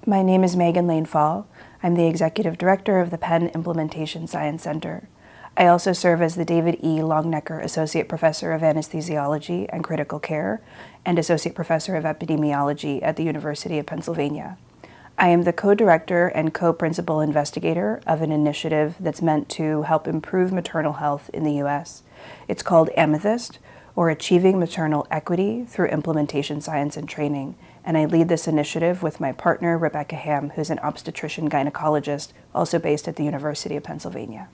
My name is Meghan Lane-Fall. I'm the Executive Director of the Penn Implementation Science Center. I also serve as the David E. Longnecker Associate Professor of Anesthesiology and Critical Care and Associate Professor of Epidemiology at the University of Pennsylvania. I am the co-director and co-principal investigator of an initiative that's meant to help improve maternal health in the U.S. It's called AMETHIST, or Achieving Maternal Equity Through Implementation Science and Training, and I lead this initiative with my partner, Rebecca Hamm, who's an obstetrician-gynecologist, also based at the University of Pennsylvania.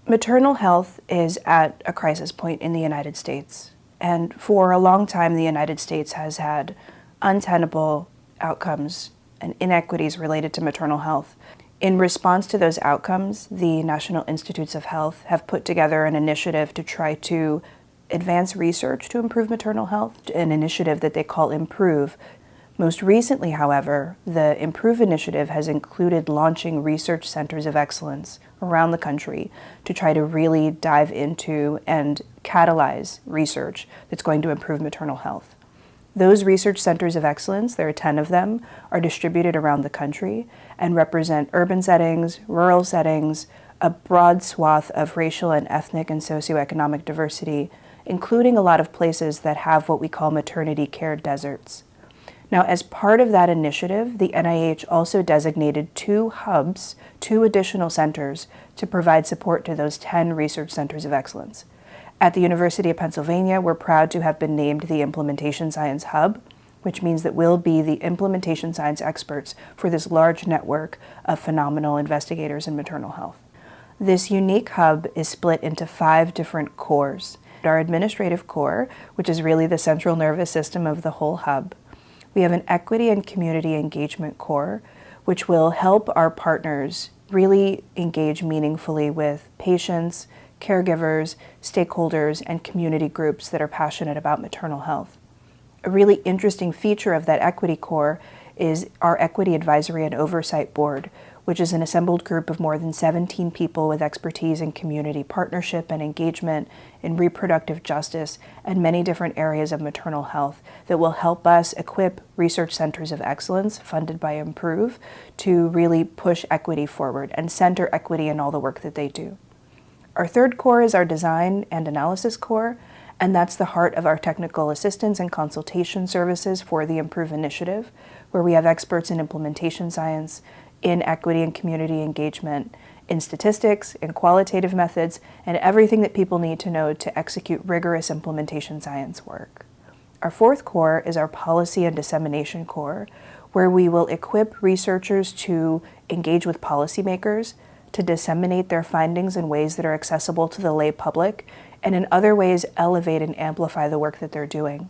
Maternal health is at a crisis point in the United States, and for a long time the United States has had untenable outcomes and inequities related to maternal health. In response to those outcomes, the National Institutes of Health have put together an initiative to try to advance research to improve maternal health, an initiative that they call IMPROVE. Most recently, however, the IMPROVE initiative has included launching research centers of excellence around the country to try to really dive into and catalyze research that's going to improve maternal health. Those research centers of excellence, there are 10 of them, are distributed around the country and represent urban settings, rural settings, a broad swath of racial and ethnic and socioeconomic diversity, including a lot of places that have what we call maternity care deserts. Now, as part of that initiative, the NIH also designated 2 hubs, 2 additional centers, to provide support to those 10 research centers of excellence. At the University of Pennsylvania, we're proud to have been named the Implementation Science Hub, which means that we'll be the implementation science experts for this large network of phenomenal investigators in maternal health. This unique hub is split into 5 different cores. Our administrative core, which is really the central nervous system of the whole hub. We have an equity and community engagement core, which will help our partners really engage meaningfully with patients, caregivers, stakeholders, and community groups that are passionate about maternal health. A really interesting feature of that equity core is our Equity Advisory and Oversight Board, which is an assembled group of more than 17 people with expertise in community partnership and engagement, in reproductive justice, and many different areas of maternal health that will help us equip research centers of excellence funded by IMPROVE to really push equity forward and center equity in all the work that they do. Our third core is our Design and Analysis core, and that's the heart of our technical assistance and consultation services for the IMPROVE initiative, where we have experts in implementation science, in equity and community engagement, in statistics, in qualitative methods, and everything that people need to know to execute rigorous implementation science work. Our fourth core is our Policy and Dissemination core, where we will equip researchers to engage with policymakers, to disseminate their findings in ways that are accessible to the lay public, and in other ways elevate and amplify the work that they're doing.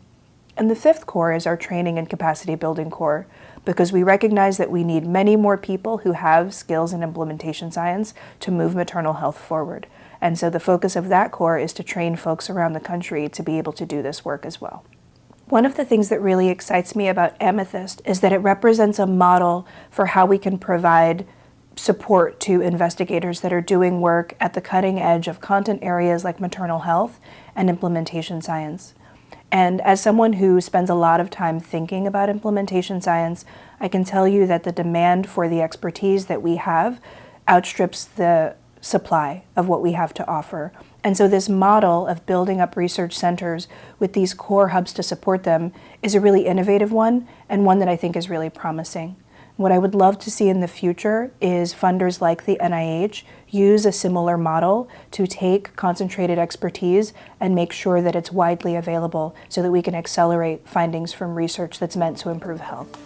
And the fifth core is our Training and Capacity Building core, because we recognize that we need many more people who have skills in implementation science to move maternal health forward. And so the focus of that core is to train folks around the country to be able to do this work as well. One of the things that really excites me about AMETHIST is that it represents a model for how we can provide support to investigators that are doing work at the cutting edge of content areas like maternal health and implementation science. And as someone who spends a lot of time thinking about implementation science, I can tell you that the demand for the expertise that we have outstrips the supply of what we have to offer. And so this model of building up research centers with these core hubs to support them is a really innovative one, and one that I think is really promising. What I would love to see in the future is funders like the NIH use a similar model to take concentrated expertise and make sure that it's widely available so that we can accelerate findings from research that's meant to improve health.